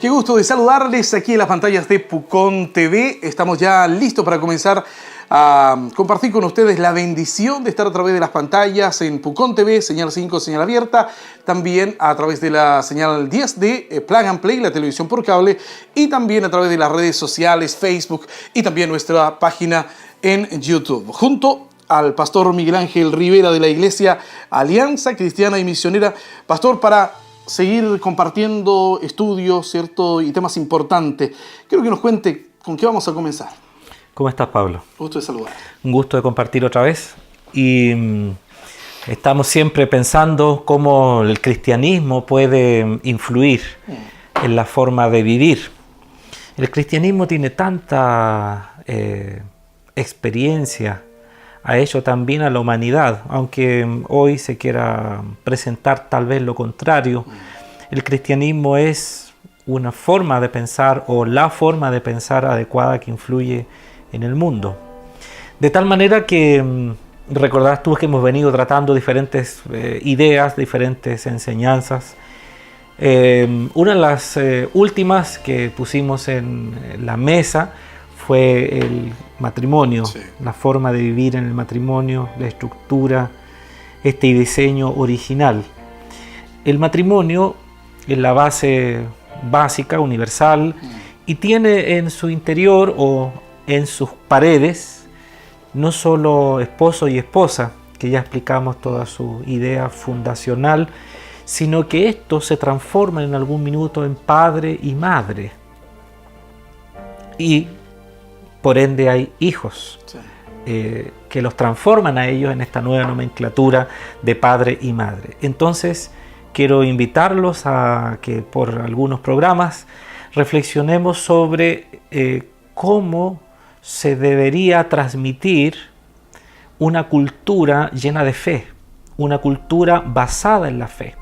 Qué gusto de saludarles aquí en las pantallas de Pucón TV. Estamos ya listos para comenzar a compartir con ustedes la bendición de estar a través de las pantallas en Pucón TV, señal 5, señal abierta, también a través de la señal 10 de Plug and Play, la televisión por cable, y también a través de las redes sociales, Facebook y también nuestra página en YouTube. Junto al pastor Miguel Ángel Rivera de la Iglesia Alianza Cristiana y Misionera. Pastor, para seguir compartiendo estudios, ¿cierto? Y temas importantes, quiero que nos cuente con qué vamos a comenzar. ¿Cómo estás, Pablo? Gusto de saludar. Un gusto de compartir otra vez. Y estamos siempre pensando cómo el cristianismo puede influir en la forma de vivir. El cristianismo tiene tanta experiencia, ha hecho también a la humanidad, aunque hoy se quiera presentar tal vez lo contrario. El cristianismo es una forma de pensar o la forma de pensar adecuada que influye en el mundo. De tal manera que recordarás tú que hemos venido tratando diferentes ideas, diferentes enseñanzas. Una de las últimas que pusimos en la mesa fue el matrimonio, sí. La forma de vivir en el matrimonio, la estructura, diseño original. El matrimonio es la base básica, universal, y tiene en su interior o en sus paredes no solo esposo y esposa, que ya explicamos toda su idea fundacional, sino que esto se transforma en algún minuto en padre y madre. Y por ende hay hijos, sí. Que los transforman a ellos en esta nueva nomenclatura de padre y madre. Entonces quiero invitarlos a que por algunos programas reflexionemos sobre cómo se debería transmitir una cultura llena de fe, una cultura basada en la fe.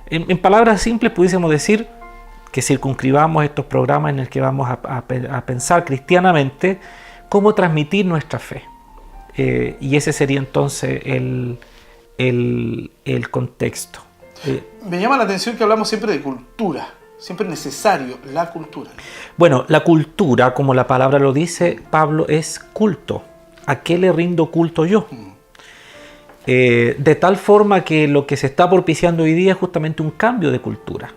En palabras simples pudiésemos decir que circunscribamos estos programas en el que vamos a pensar cristianamente cómo transmitir nuestra fe. Y ese sería entonces el contexto. Me llama la atención que hablamos siempre de cultura, siempre es necesario la cultura. Bueno, la cultura, como la palabra lo dice, Pablo, es culto. ¿A qué le rindo culto yo? De tal forma que lo que se está propiciando hoy día es justamente un cambio de cultura.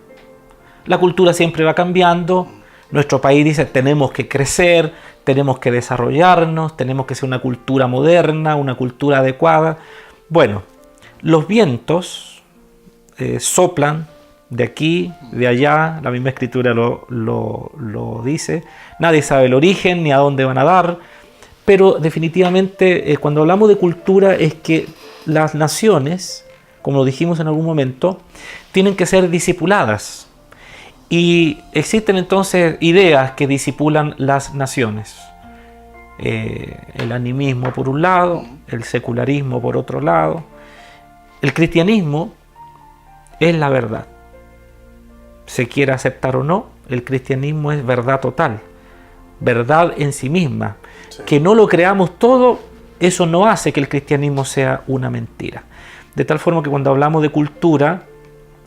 La cultura siempre va cambiando. Nuestro país dice tenemos que crecer, tenemos que desarrollarnos, tenemos que ser una cultura moderna, una cultura adecuada. Bueno, los vientos soplan de aquí, de allá, la misma escritura lo dice. Nadie sabe el origen ni a dónde van a dar, pero definitivamente cuando hablamos de cultura es que las naciones, como lo dijimos en algún momento, tienen que ser discipuladas. Y existen entonces ideas que discipulan las naciones. El animismo por un lado, el secularismo por otro lado. El cristianismo es la verdad. Se quiera aceptar o no, el cristianismo es verdad total, verdad en sí misma. Sí. Que no lo creamos todo, eso no hace que el cristianismo sea una mentira. De tal forma que cuando hablamos de cultura,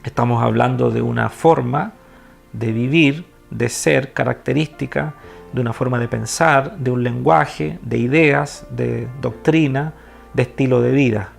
estamos hablando de una forma de vivir, de ser, característica, de una forma de pensar, de un lenguaje, de ideas, de doctrina, de estilo de vida.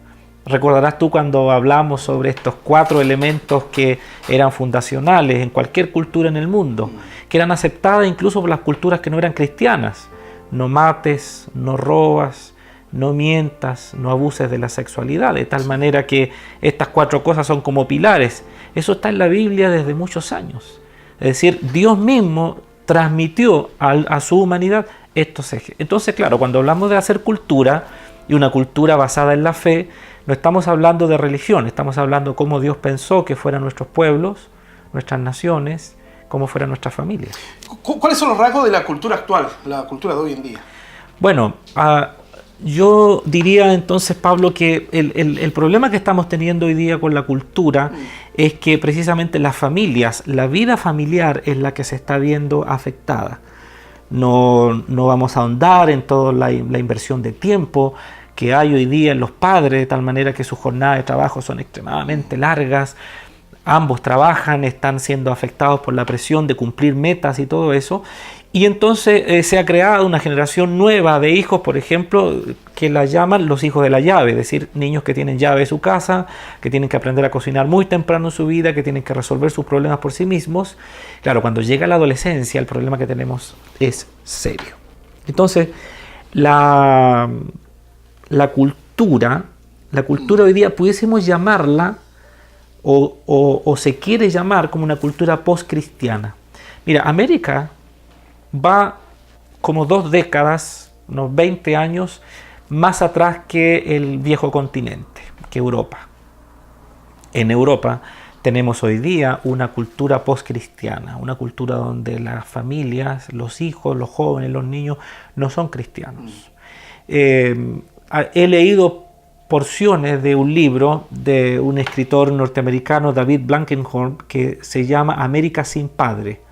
Recordarás tú cuando hablamos sobre estos 4 elementos que eran fundacionales en cualquier cultura en el mundo, que eran aceptadas incluso por las culturas que no eran cristianas. No mates, no robas, no mientas, no abuses de la sexualidad, de tal manera que estas 4 cosas son como pilares. Eso está en la Biblia desde muchos años. Es decir, Dios mismo transmitió a su humanidad estos ejes. Entonces, claro, cuando hablamos de hacer cultura y una cultura basada en la fe, no estamos hablando de religión, estamos hablando de cómo Dios pensó que fueran nuestros pueblos, nuestras naciones, cómo fueran nuestras familias. ¿Cuáles son los rasgos de la cultura actual, la cultura de hoy en día? Bueno, yo diría entonces, Pablo, que el problema que estamos teniendo hoy día con la cultura es que precisamente las familias, la vida familiar es la que se está viendo afectada. No vamos a ahondar en toda la inversión de tiempo que hay hoy día en los padres, de tal manera que sus jornadas de trabajo son extremadamente largas. ambos trabajan, están siendo afectados por la presión de cumplir metas y todo eso. Y entonces se ha creado una generación nueva de hijos, por ejemplo, que la llaman los hijos de la llave, es decir, niños que tienen llave de su casa, que tienen que aprender a cocinar muy temprano en su vida, que tienen que resolver sus problemas por sí mismos. Claro, cuando llega la adolescencia, el problema que tenemos es serio. Entonces, la cultura hoy día pudiésemos llamarla, o se quiere llamar como una cultura post-cristiana. Mira, América va como 2 décadas, unos 20 años, más atrás que el viejo continente, que Europa. En Europa tenemos hoy día una cultura post-cristiana, una cultura donde las familias, los hijos, los jóvenes, los niños no son cristianos. He leído porciones de un libro de un escritor norteamericano, David Blankenhorn, que se llama América sin padre.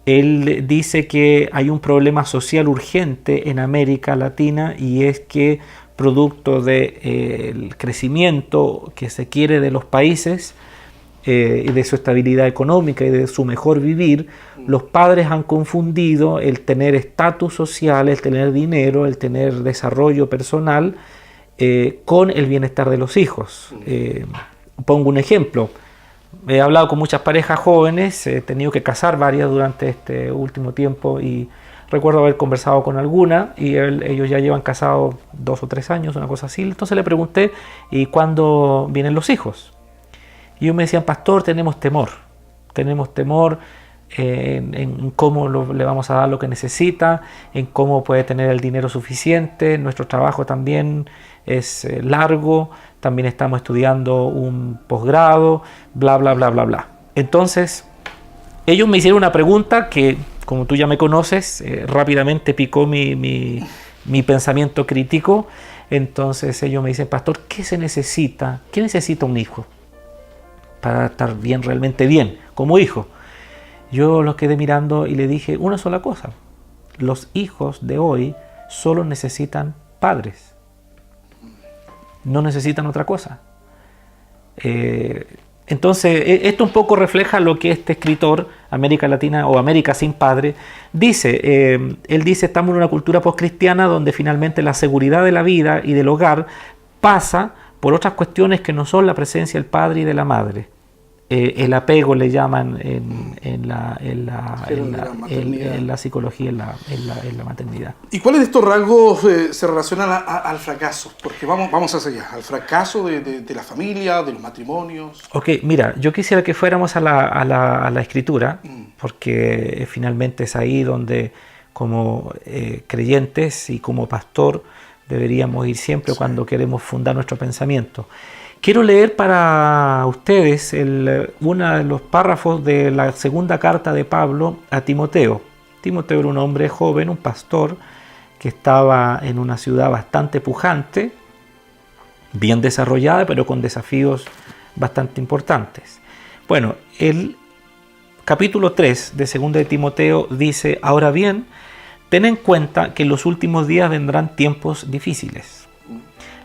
Él dice que hay un problema social urgente en América Latina, y es que producto del crecimiento que se quiere de los países y de su estabilidad económica y de su mejor vivir, los padres han confundido el tener estatus social, el tener dinero, el tener desarrollo personal con el bienestar de los hijos. Pongo un ejemplo. He hablado con muchas parejas jóvenes, he tenido que casar varias durante este último tiempo, y recuerdo haber conversado con alguna, y ellos ya llevan casados 2 o 3 años, una cosa así. Entonces le pregunté, ¿y cuándo vienen los hijos? Y ellos me decían, pastor, tenemos temor en cómo le vamos a dar lo que necesita, en cómo puede tener el dinero suficiente. Nuestro trabajo también es largo, también estamos estudiando un posgrado, bla, bla, bla, bla, bla. Entonces, ellos me hicieron una pregunta que, como tú ya me conoces, rápidamente picó mi pensamiento crítico. Entonces ellos me dicen, pastor, ¿qué se necesita? ¿Qué necesita un hijo para estar bien, realmente bien, como hijo? Yo los quedé mirando y le dije una sola cosa: los hijos de hoy solo necesitan padres, no necesitan otra cosa. Entonces, esto un poco refleja lo que este escritor, América Latina o América sin padre, dice. Él dice, estamos en una cultura postcristiana donde finalmente la seguridad de la vida y del hogar pasa por otras cuestiones que no son la presencia del padre y de la madre. El apego le llaman en la psicología, en la maternidad. ¿Y cuáles de estos rasgos se relacionan al fracaso? Porque vamos hacia allá, al fracaso de la familia, de los matrimonios. Ok, mira, yo quisiera que fuéramos a la escritura, porque finalmente es ahí donde como creyentes y como pastor deberíamos ir siempre, sí, cuando queremos fundar nuestro pensamiento. Quiero leer para ustedes uno de los párrafos de la segunda carta de Pablo a Timoteo. Timoteo era un hombre joven, un pastor, que estaba en una ciudad bastante pujante, bien desarrollada, pero con desafíos bastante importantes. Bueno, el capítulo 3 de 2 de Timoteo dice, ahora bien, ten en cuenta que en los últimos días vendrán tiempos difíciles.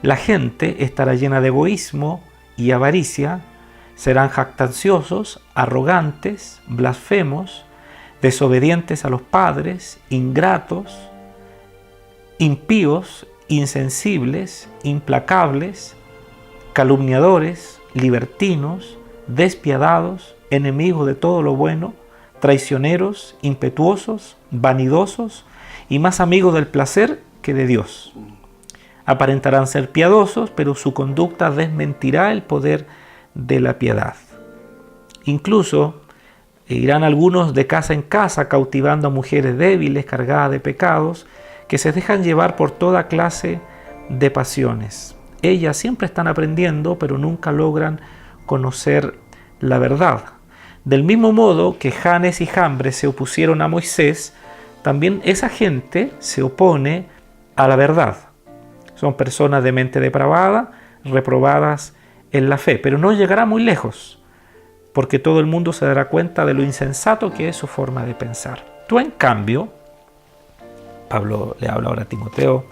La gente estará llena de egoísmo y avaricia, serán jactanciosos, arrogantes, blasfemos, desobedientes a los padres, ingratos, impíos, insensibles, implacables, calumniadores, libertinos, despiadados, enemigos de todo lo bueno, traicioneros, impetuosos, vanidosos y más amigos del placer que de Dios. Aparentarán ser piadosos, pero su conducta desmentirá el poder de la piedad. Incluso irán algunos de casa en casa cautivando a mujeres débiles, cargadas de pecados, que se dejan llevar por toda clase de pasiones. Ellas siempre están aprendiendo, pero nunca logran conocer la verdad. Del mismo modo que Janes y Jambres se opusieron a Moisés, también esa gente se opone a la verdad. Son personas de mente depravada, reprobadas en la fe, pero no llegará muy lejos, porque todo el mundo se dará cuenta de lo insensato que es su forma de pensar. Tú, en cambio, Pablo le habla ahora a Timoteo,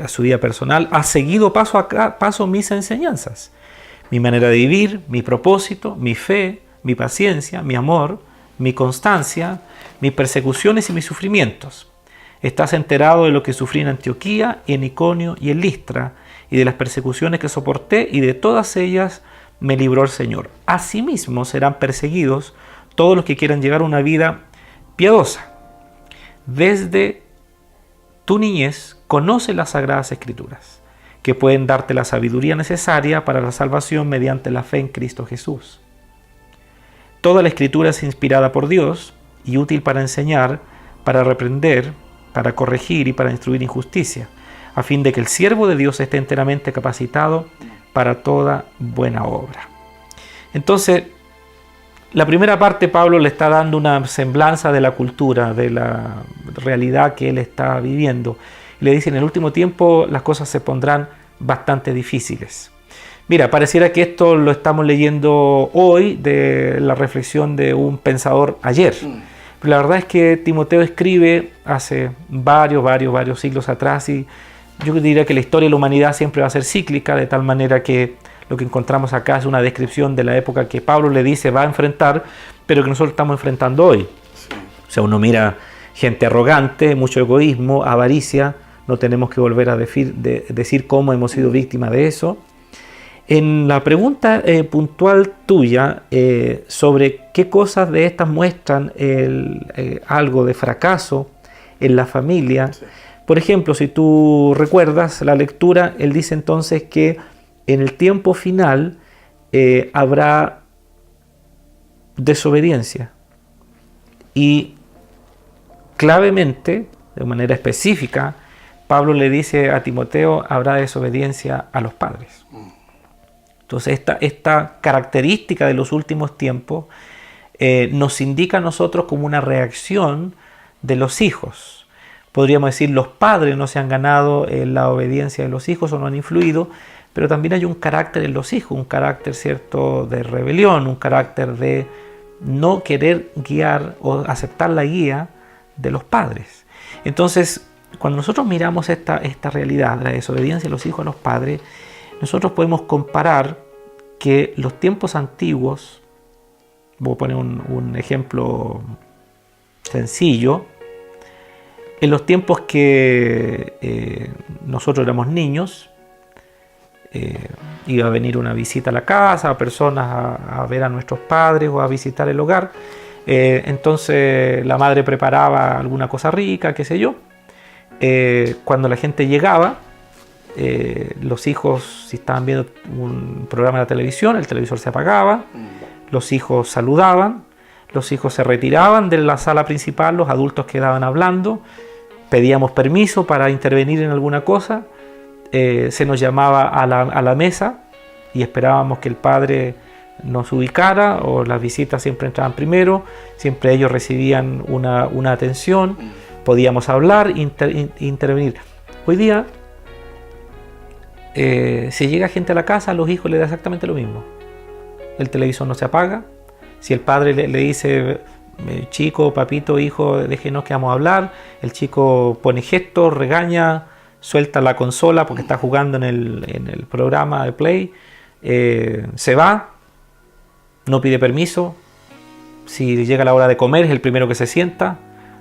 a su vida personal, has seguido paso a paso mis enseñanzas, mi manera de vivir, mi propósito, mi fe, mi paciencia, mi amor, mi constancia, mis persecuciones y mis sufrimientos. Estás enterado de lo que sufrí en Antioquía, en Iconio y en Listra, y de las persecuciones que soporté, y de todas ellas me libró el Señor. Asimismo serán perseguidos todos los que quieran llevar una vida piadosa. Desde tu niñez conoce las Sagradas Escrituras, que pueden darte la sabiduría necesaria para la salvación mediante la fe en Cristo Jesús. Toda la Escritura es inspirada por Dios y útil para enseñar, para reprender, para corregir y para instruir en justicia, a fin de que el siervo de Dios esté enteramente capacitado para toda buena obra. Entonces, la primera parte Pablo le está dando una semblanza de la cultura, de la realidad que él está viviendo. Y le dice, en el último tiempo las cosas se pondrán bastante difíciles. Mira, pareciera que esto lo estamos leyendo hoy de la reflexión de un pensador ayer. Pero la verdad es que Timoteo escribe hace varios siglos atrás, y yo diría que la historia de la humanidad siempre va a ser cíclica, de tal manera que lo que encontramos acá es una descripción de la época que Pablo le dice va a enfrentar, pero que nosotros estamos enfrentando hoy. Sí. O sea, uno mira gente arrogante, mucho egoísmo, avaricia. No tenemos que volver a decir cómo hemos sido víctimas de eso. En la pregunta puntual tuya sobre qué cosas de estas muestran algo de fracaso en la familia, sí. Por ejemplo, si tú recuerdas la lectura, él dice entonces que en el tiempo final habrá desobediencia, y clavemente, de manera específica, Pablo le dice a Timoteo, habrá desobediencia a los padres. Entonces esta característica de los últimos tiempos nos indica a nosotros como una reacción de los hijos. Podríamos decir, los padres no se han ganado la obediencia de los hijos o no han influido, pero también hay un carácter en los hijos, un carácter cierto de rebelión, un carácter de no querer guiar o aceptar la guía de los padres. Entonces, cuando nosotros miramos esta realidad de la desobediencia de los hijos a los padres, nosotros podemos comparar que los tiempos antiguos, voy a poner un ejemplo sencillo, en los tiempos que nosotros éramos niños, iba a venir una visita a la casa, personas a ver a nuestros padres o a visitar el hogar, entonces la madre preparaba alguna cosa rica, qué sé yo. Cuando la gente llegaba, los hijos, si estaban viendo un programa de la televisión, el televisor se apagaba, los hijos saludaban, los hijos se retiraban de la sala principal, los adultos quedaban hablando, pedíamos permiso para intervenir en alguna cosa, se nos llamaba a la mesa y esperábamos que el padre nos ubicara, o las visitas siempre entraban primero, siempre ellos recibían una atención, podíamos hablar, intervenir. Hoy día, si llega gente a la casa, a los hijos les da exactamente lo mismo. El televisor no se apaga. Si el padre le dice, chico, papito, hijo, déjenos que vamos a hablar, el chico pone gestos, regaña, suelta la consola porque está jugando en el programa de Play, se va, no pide permiso. Si llega la hora de comer, es el primero que se sienta,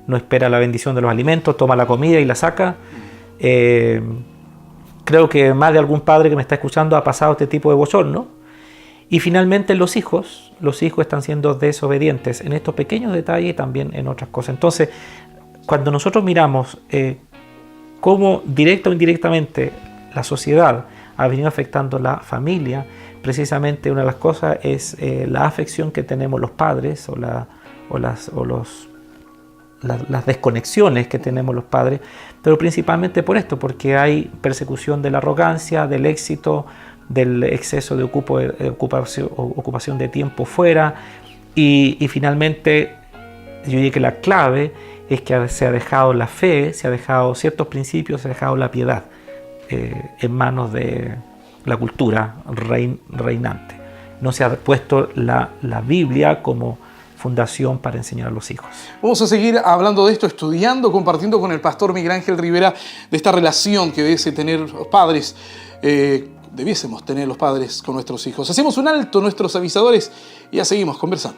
no espera la bendición de los alimentos, toma la comida y la saca. Creo que más de algún padre que me está escuchando ha pasado este tipo de bochorno. Y finalmente los hijos están siendo desobedientes en estos pequeños detalles y también en otras cosas. Entonces, cuando nosotros miramos cómo directa o indirectamente la sociedad ha venido afectando la familia, precisamente una de las cosas es la afección que tenemos los padres o las desconexiones que tenemos los padres, pero principalmente por esto, porque hay persecución de la arrogancia, del éxito, del exceso de ocupación de tiempo fuera, y finalmente yo diría que la clave es que se ha dejado la fe, se ha dejado ciertos principios, se ha dejado la piedad en manos de la cultura reinante. No se ha puesto la Biblia como fundación para enseñar a los hijos. Vamos a seguir hablando de esto, estudiando, compartiendo con el pastor Miguel Ángel Rivera de esta relación que debe tener los padres debiésemos tener los padres con nuestros hijos. Hacemos un alto, nuestros avisadores, y ya seguimos conversando.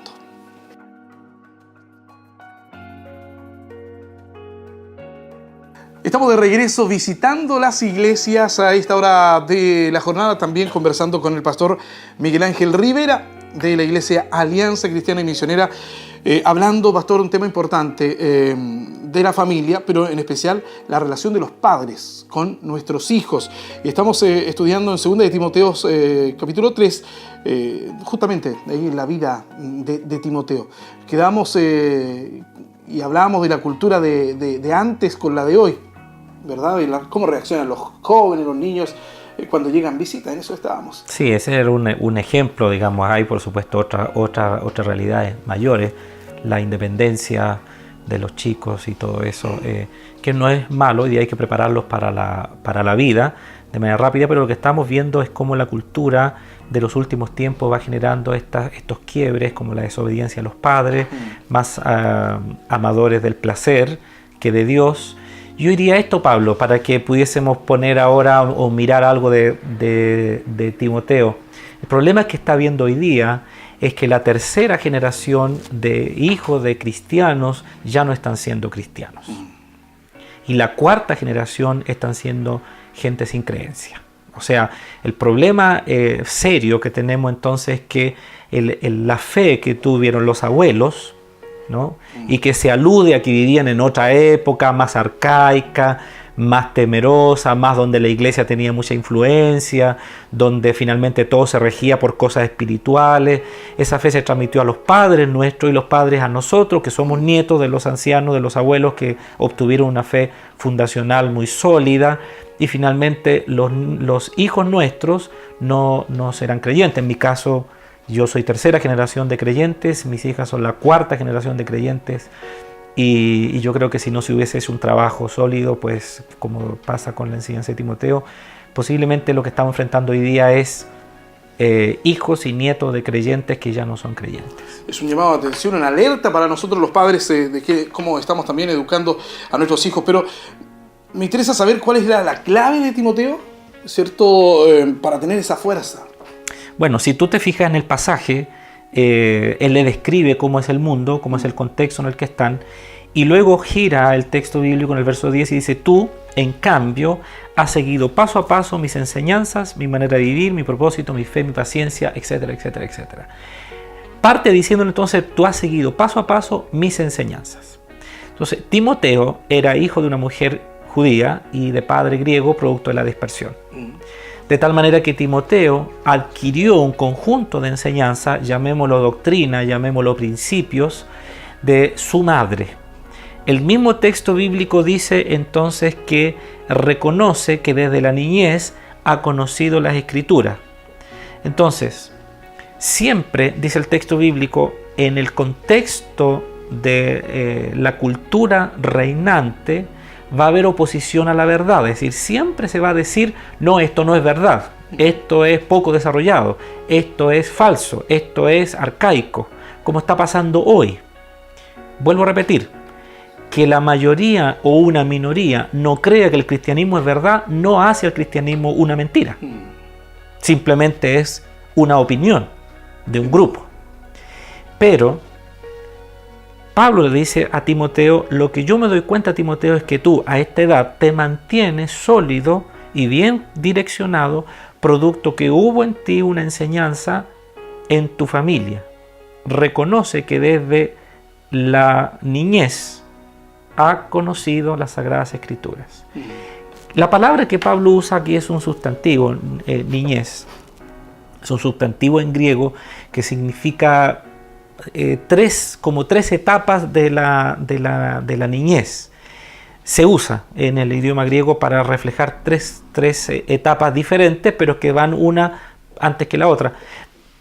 Estamos de regreso visitando las iglesias a esta hora de la jornada, también conversando con el pastor Miguel Ángel Rivera de la Iglesia Alianza Cristiana y Misionera, hablando, pastor, un tema importante de la familia, pero en especial la relación de los padres con nuestros hijos. Y estamos estudiando en 2 de Timoteo, capítulo 3, justamente ahí la vida de Timoteo. Quedamos y hablábamos de la cultura de antes con la de hoy, ¿verdad? Y cómo reaccionan los jóvenes, los niños cuando llegan visitas. En eso estábamos. Sí, ese era un ejemplo, digamos. Hay, por supuesto, otras realidades mayores, la independencia de los chicos y todo eso, que no es malo y hay que prepararlos para la vida de manera rápida, pero lo que estamos viendo es cómo la cultura de los últimos tiempos va generando estos quiebres, como la desobediencia a los padres, más amadores del placer que de Dios. Yo diría esto, Pablo, para que pudiésemos poner ahora o mirar algo de Timoteo. El problema que está viendo hoy día es que la tercera generación de hijos de cristianos ya no están siendo cristianos. Y la cuarta generación están siendo gente sin creencia. O sea, el problema serio que tenemos entonces es que la fe que tuvieron los abuelos, ¿no? Y que se alude a que vivían en otra época más arcaica, más temerosa, más donde la iglesia tenía mucha influencia, donde finalmente todo se regía por cosas espirituales. Esa fe se transmitió a los padres nuestros y los padres a nosotros, que somos nietos de los ancianos, de los abuelos que obtuvieron una fe fundacional muy sólida, y finalmente los hijos nuestros no serán creyentes. En mi caso, yo soy tercera generación de creyentes, mis hijas son la cuarta generación de creyentes, y yo creo que si no se hubiese hecho un trabajo sólido, pues como pasa con la enseñanza de Timoteo, posiblemente lo que estamos enfrentando hoy día es hijos y nietos de creyentes que ya no son creyentes. Es un llamado de atención, una alerta para nosotros los padres de cómo estamos también educando a nuestros hijos, pero me interesa saber cuál es la clave de Timoteo, ¿cierto?, para tener esa fuerza. Bueno, si tú te fijas en el pasaje, él le describe cómo es el mundo, cómo es el contexto en el que están, y luego gira el texto bíblico en el verso 10 y dice: tú, en cambio, has seguido paso a paso mis enseñanzas, mi manera de vivir, mi propósito, mi fe, mi paciencia, etcétera, etcétera, etcétera. Parte diciéndole entonces: tú has seguido paso a paso mis enseñanzas. Entonces, Timoteo era hijo de una mujer judía y de padre griego, producto de la dispersión. De tal manera que Timoteo adquirió un conjunto de enseñanza, llamémoslo doctrina, llamémoslo principios, de su madre. El mismo texto bíblico dice entonces que reconoce que desde la niñez ha conocido las Escrituras. Entonces, siempre, dice el texto bíblico, en el contexto de la cultura reinante, va a haber oposición a la verdad. Es decir, siempre se va a decir: no, esto no es verdad, esto es poco desarrollado, esto es falso, esto es arcaico, como está pasando hoy. Vuelvo a repetir, que la mayoría o una minoría no crea que el cristianismo es verdad, no hace al cristianismo una mentira. Simplemente es una opinión de un grupo. Pero Pablo le dice a Timoteo: lo que yo me doy cuenta, Timoteo, es que tú a esta edad te mantienes sólido y bien direccionado, producto que hubo en ti una enseñanza en tu familia. Reconoce que desde la niñez ha conocido las Sagradas Escrituras. La palabra que Pablo usa aquí es un sustantivo, niñez. Es un sustantivo en griego que significa como tres etapas de la niñez. Se usa en el idioma griego para reflejar tres etapas diferentes, pero que van una antes que la otra.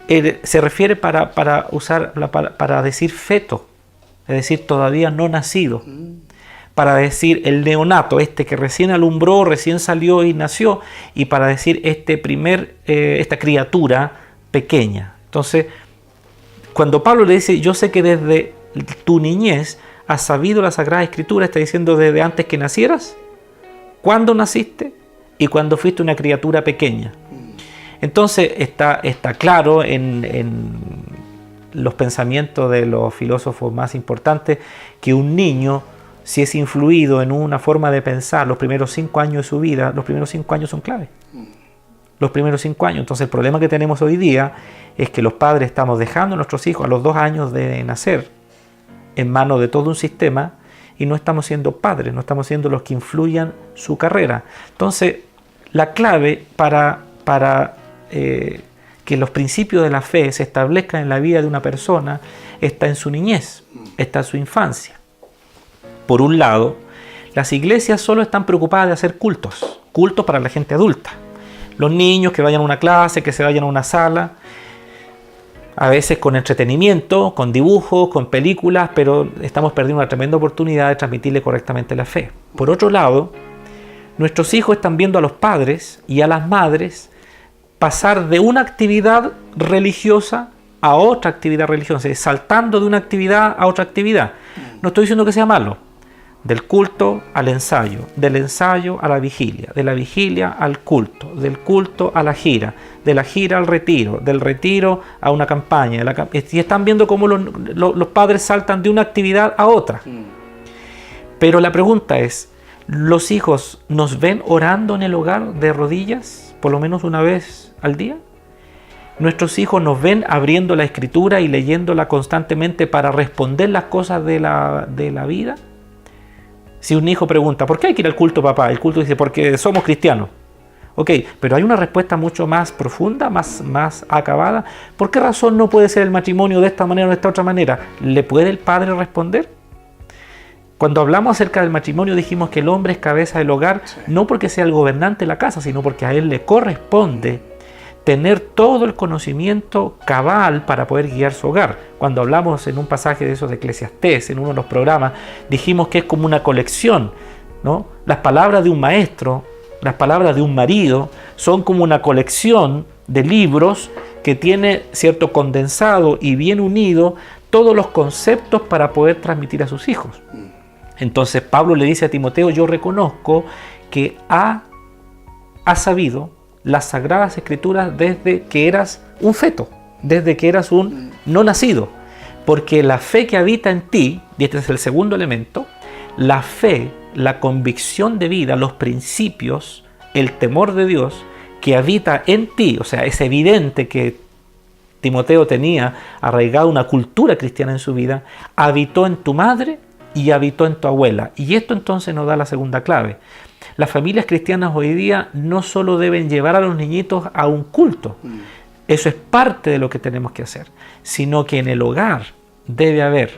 Se refiere para decir feto, es decir, todavía no nacido. Para decir el neonato, que recién alumbró, recién salió y nació, y para decir esta criatura pequeña. Entonces, cuando Pablo le dice: yo sé que desde tu niñez has sabido la Sagrada Escritura, está diciendo desde antes que nacieras, cuándo naciste y cuando fuiste una criatura pequeña. Entonces está claro en los pensamientos de los filósofos más importantes que un niño, si es influido en una forma de pensar los primeros 5 años de su vida, los primeros 5 años son clave. Los primeros 5 años. Entonces el problema que tenemos hoy día es que los padres estamos dejando a nuestros hijos a los 2 años de nacer en manos de todo un sistema y no estamos siendo padres, no estamos siendo los que influyan su carrera. Entonces la clave para que los principios de la fe se establezcan en la vida de una persona está en su niñez, está en su infancia. Por un lado, las iglesias solo están preocupadas de hacer cultos para la gente adulta. Los niños que vayan a una clase, que se vayan a una sala, a veces con entretenimiento, con dibujos, con películas, pero estamos perdiendo una tremenda oportunidad de transmitirle correctamente la fe. Por otro lado, nuestros hijos están viendo a los padres y a las madres pasar de una actividad religiosa a otra actividad religiosa, saltando de una actividad a otra actividad. No estoy diciendo que sea malo. Del culto al ensayo, del ensayo a la vigilia, de la vigilia al culto, del culto a la gira, de la gira al retiro, del retiro a una campaña. Y están viendo cómo los padres saltan de una actividad a otra. Pero la pregunta es, ¿los hijos nos ven orando en el hogar de rodillas por lo menos una vez al día? ¿Nuestros hijos nos ven abriendo la escritura y leyéndola constantemente para responder las cosas de la vida? Si un hijo pregunta, ¿por qué hay que ir al culto, papá? El culto dice, porque somos cristianos. Ok, pero hay una respuesta mucho más profunda, más acabada. ¿Por qué razón no puede ser el matrimonio de esta manera o de esta otra manera? ¿Le puede el padre responder? Cuando hablamos acerca del matrimonio dijimos que el hombre es cabeza del hogar, no porque sea el gobernante de la casa, sino porque a él le corresponde tener todo el conocimiento cabal para poder guiar su hogar. Cuando hablamos en un pasaje de esos de Eclesiastés, en uno de los programas, dijimos que es como una colección, ¿no? Las palabras de un maestro, las palabras de un marido, son como una colección de libros que tiene cierto condensado y bien unido todos los conceptos para poder transmitir a sus hijos. Entonces Pablo le dice a Timoteo, yo reconozco que ha sabido las Sagradas Escrituras desde que eras un feto, desde que eras un no nacido, porque la fe que habita en ti, y este es el segundo elemento, la fe, la convicción de vida, los principios, el temor de Dios que habita en ti, o sea, es evidente que Timoteo tenía arraigada una cultura cristiana en su vida, habitó en tu madre y habitó en tu abuela. Y esto entonces nos da la segunda clave. Las familias cristianas hoy día no solo deben llevar a los niñitos a un culto, eso es parte de lo que tenemos que hacer, sino que en el hogar debe haber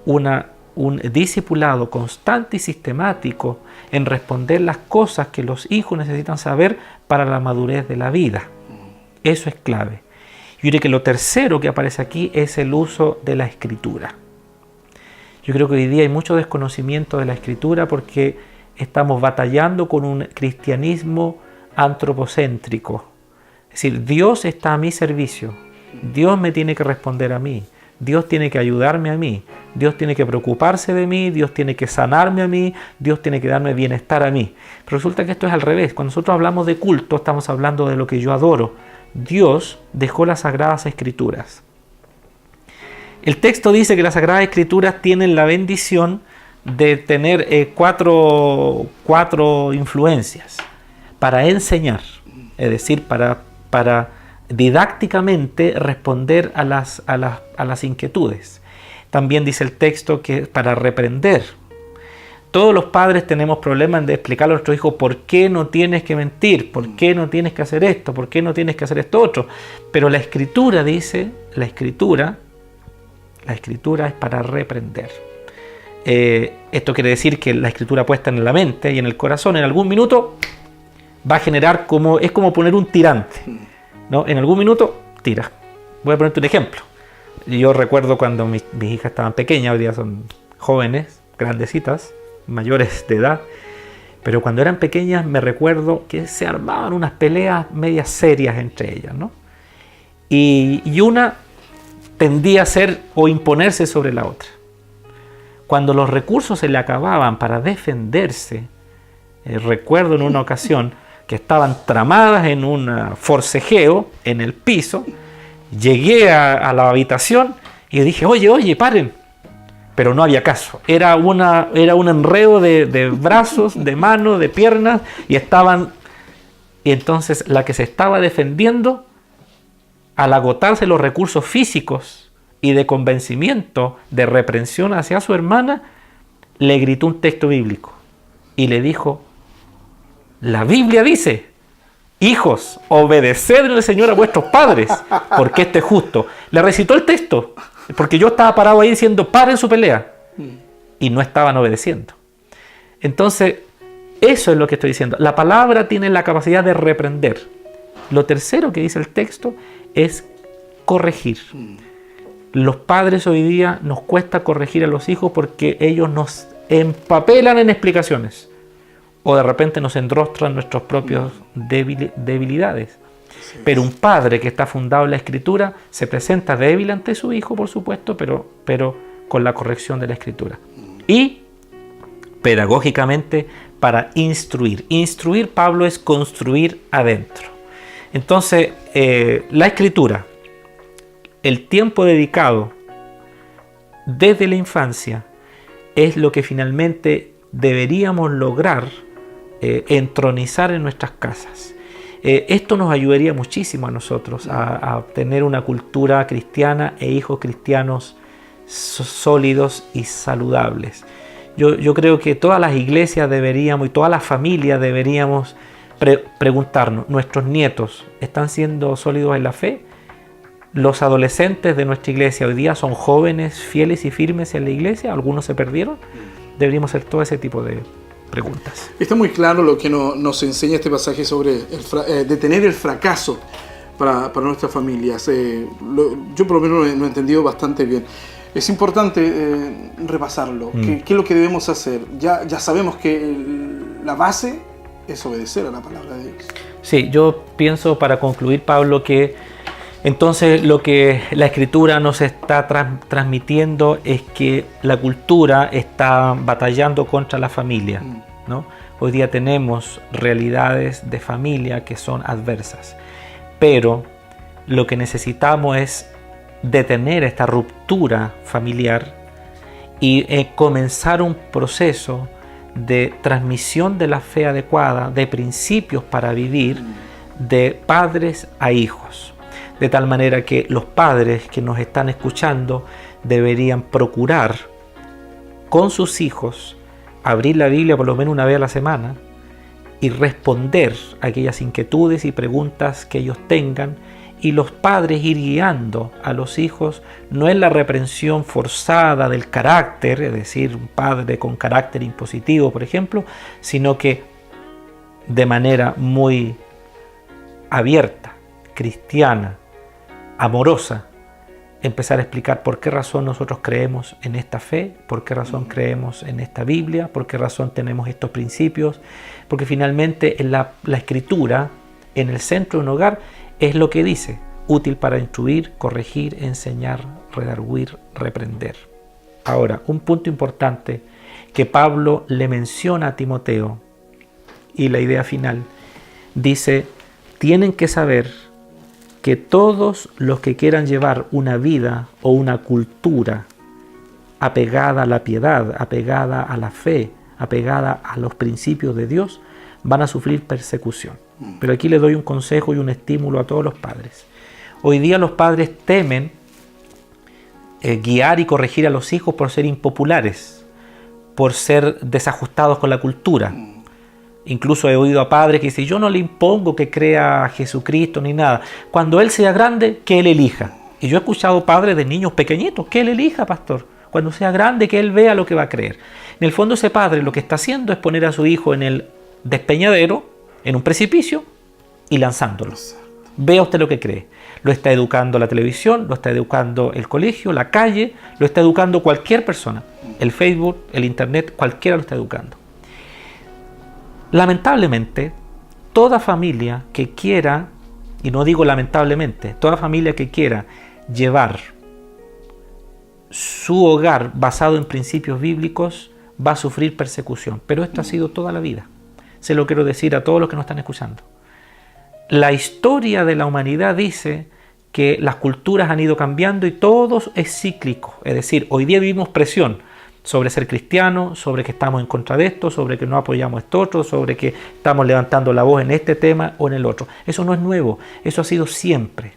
un discipulado constante y sistemático en responder las cosas que los hijos necesitan saber para la madurez de la vida. Eso es clave. Yo creo que lo tercero que aparece aquí es el uso de la escritura. Yo creo que hoy día hay mucho desconocimiento de la escritura porque estamos batallando con un cristianismo antropocéntrico. Es decir, Dios está a mi servicio, Dios me tiene que responder a mí, Dios tiene que ayudarme a mí, Dios tiene que preocuparse de mí, Dios tiene que sanarme a mí, Dios tiene que darme bienestar a mí. Pero resulta que esto es al revés. Cuando nosotros hablamos de culto, estamos hablando de lo que yo adoro. Dios dejó las Sagradas Escrituras. El texto dice que las Sagradas Escrituras tienen la bendición de tener cuatro influencias para enseñar, es decir, para didácticamente responder a las inquietudes. También dice el texto que para reprender. Todos los padres tenemos problemas en explicarle a nuestro hijo por qué no tienes que mentir, por qué no tienes que hacer esto, por qué no tienes que hacer esto otro. Pero la Escritura dice, la Escritura es para reprender. Esto quiere decir que la Escritura puesta en la mente y en el corazón en algún minuto va a generar es como poner un tirante, ¿no? En algún minuto tira. Voy a ponerte un ejemplo. Yo recuerdo cuando mis hijas estaban pequeñas, hoy día son jóvenes, grandecitas, mayores de edad, pero cuando eran pequeñas me recuerdo que se armaban unas peleas medias serias entre ellas, ¿no? Y una tendía a ser o imponerse sobre la otra. Cuando los recursos se le acababan para defenderse, recuerdo en una ocasión que estaban tramadas en un forcejeo en el piso. Llegué a la habitación y dije, oye, paren. Pero no había caso. Era un enredo de brazos, de manos, de piernas, y entonces la que se estaba defendiendo, al agotarse los recursos físicos y de convencimiento, de reprensión hacia su hermana, le gritó un texto bíblico y le dijo, la Biblia dice, hijos, obedeced al Señor a vuestros padres, porque este es justo. Le recitó el texto, porque yo estaba parado ahí diciendo, paren su pelea, y no estaban obedeciendo. Entonces, eso es lo que estoy diciendo. La palabra tiene la capacidad de reprender. Lo tercero que dice el texto es corregir. Los padres hoy día nos cuesta corregir a los hijos porque ellos nos empapelan en explicaciones o de repente nos enrostran nuestras propias debilidades. Sí. Pero un padre que está fundado en la Escritura se presenta débil ante su hijo, por supuesto, pero con la corrección de la Escritura. Y pedagógicamente para instruir. Instruir, Pablo, es construir adentro. Entonces, la Escritura, el tiempo dedicado desde la infancia, es lo que finalmente deberíamos lograr entronizar en nuestras casas. Esto nos ayudaría muchísimo a nosotros a tener una cultura cristiana e hijos cristianos sólidos y saludables. Yo creo que todas las iglesias deberíamos y todas las familias deberíamos preguntarnos, ¿nuestros nietos están siendo sólidos en la fe? ¿Los adolescentes de nuestra iglesia hoy día son jóvenes, fieles y firmes en la iglesia? ¿Algunos se perdieron? Deberíamos hacer todo ese tipo de preguntas. Está muy claro lo que nos enseña este pasaje sobre detener el fracaso para nuestras familias. Yo por lo menos lo he entendido bastante bien. Es importante repasarlo. ¿Qué es lo que debemos hacer? Ya sabemos que la base es obedecer a la palabra de Dios. Sí, yo pienso, para concluir, Pablo, que entonces lo que la Escritura nos está transmitiendo es que la cultura está batallando contra la familia, ¿no? Hoy día tenemos realidades de familia que son adversas, pero lo que necesitamos es detener esta ruptura familiar y comenzar un proceso de transmisión de la fe adecuada, de principios para vivir, de padres a hijos. De tal manera que los padres que nos están escuchando deberían procurar con sus hijos abrir la Biblia por lo menos una vez a la semana y responder a aquellas inquietudes y preguntas que ellos tengan, y los padres ir guiando a los hijos no en la reprensión forzada del carácter, es decir, un padre con carácter impositivo, por ejemplo, sino que de manera muy abierta, cristiana, amorosa, empezar a explicar por qué razón nosotros creemos en esta fe, por qué razón creemos en esta Biblia, por qué razón tenemos estos principios, porque finalmente la Escritura en el centro de un hogar es lo que dice, útil para instruir, corregir, enseñar, redarguir, reprender. Ahora, un punto importante que Pablo le menciona a Timoteo, y la idea final, dice, tienen que saber que todos los que quieran llevar una vida o una cultura apegada a la piedad, apegada a la fe, apegada a los principios de Dios, van a sufrir persecución. Pero aquí le doy un consejo y un estímulo a todos los padres. Hoy día los padres temen guiar y corregir a los hijos por ser impopulares, por ser desajustados con la cultura. Incluso he oído a padres que dicen, yo no le impongo que crea a Jesucristo ni nada. Cuando él sea grande, que él elija. Y yo he escuchado padres de niños pequeñitos, que él elija, pastor. Cuando sea grande, que él vea lo que va a creer. En el fondo, ese padre lo que está haciendo es poner a su hijo en el despeñadero, en un precipicio, y lanzándolo. Vea usted lo que cree. Lo está educando la televisión, lo está educando el colegio, la calle, lo está educando cualquier persona. El Facebook, el Internet, cualquiera lo está educando. Lamentablemente, toda familia que quiera, y no digo lamentablemente, toda familia que quiera llevar su hogar basado en principios bíblicos va a sufrir persecución. Pero esto ha sido toda la vida. se lo quiero decir a todos los que nos están escuchando. La historia de la humanidad dice que las culturas han ido cambiando y todo es cíclico. Es decir, hoy día vivimos presión sobre ser cristiano, sobre que estamos en contra de esto, sobre que no apoyamos esto otro, sobre que estamos levantando la voz en este tema o en el otro. Eso no es nuevo, eso ha sido siempre.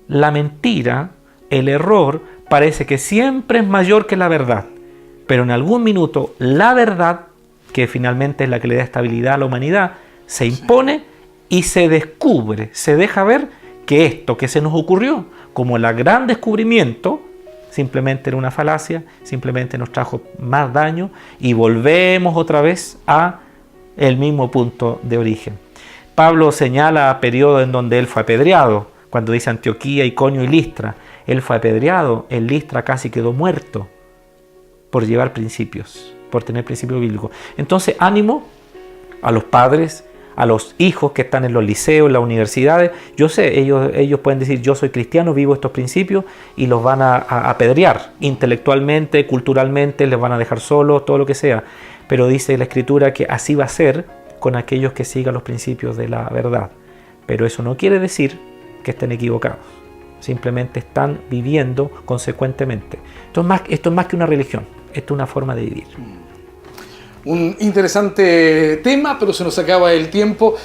La mentira, el error, parece que siempre es mayor que la verdad, pero en algún minuto la verdad, que finalmente es la que le da estabilidad a la humanidad, se impone y se descubre, se deja ver que esto que se nos ocurrió como el gran descubrimiento simplemente era una falacia, simplemente nos trajo más daño y volvemos otra vez a el mismo punto de origen. Pablo señala periodos en donde él fue apedreado, cuando dice Antioquía, Iconio y Listra. Él fue apedreado, en Listra casi quedó muerto por llevar principios, por tener principios bíblicos. Entonces, ánimo a los padres, a los hijos que están en los liceos, en las universidades. Yo sé, ellos pueden decir, yo soy cristiano, vivo estos principios, y los van a apedrear intelectualmente, culturalmente, les van a dejar solos, todo lo que sea. Pero dice la Escritura que así va a ser con aquellos que sigan los principios de la verdad. Pero eso no quiere decir que estén equivocados. Simplemente están viviendo consecuentemente. Esto es más que una religión, esto es una forma de vivir. Un interesante tema, pero se nos acaba el tiempo.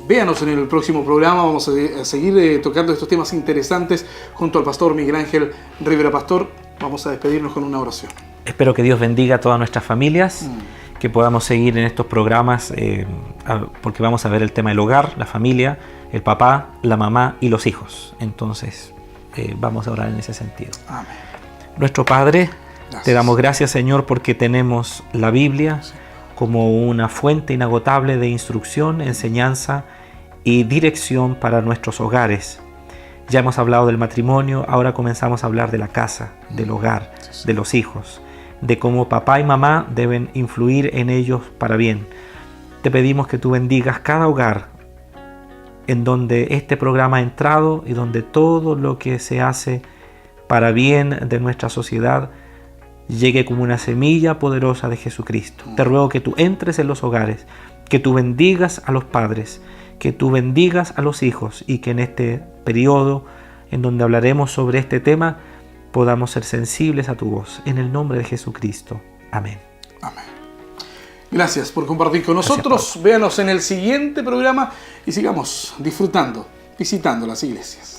Véanos en el próximo programa, vamos a seguir tocando estos temas interesantes junto al pastor Miguel Ángel Rivera. Pastor, vamos a despedirnos con una oración. Espero que Dios bendiga a todas nuestras familias, que podamos seguir en estos programas, porque vamos a ver el tema del hogar, la familia, el papá, la mamá y los hijos. Entonces, vamos a orar en ese sentido. Amén. Nuestro Padre, Gracias. Te damos gracias, Señor, porque tenemos la Biblia como una fuente inagotable de instrucción, enseñanza y dirección para nuestros hogares. Ya hemos hablado del matrimonio, ahora comenzamos a hablar de la casa, del hogar, de los hijos, de cómo papá y mamá deben influir en ellos para bien. Te pedimos que tú bendigas cada hogar en donde este programa ha entrado y donde todo lo que se hace para bien de nuestra sociedad llegue como una semilla poderosa de Jesucristo. Te ruego que tú entres en los hogares, que tú bendigas a los padres, que tú bendigas a los hijos y que en este periodo en donde hablaremos sobre este tema podamos ser sensibles a tu voz. En el nombre de Jesucristo. Amén. Amén. Gracias por compartir con nosotros. Véanos en el siguiente programa y sigamos disfrutando, visitando las iglesias.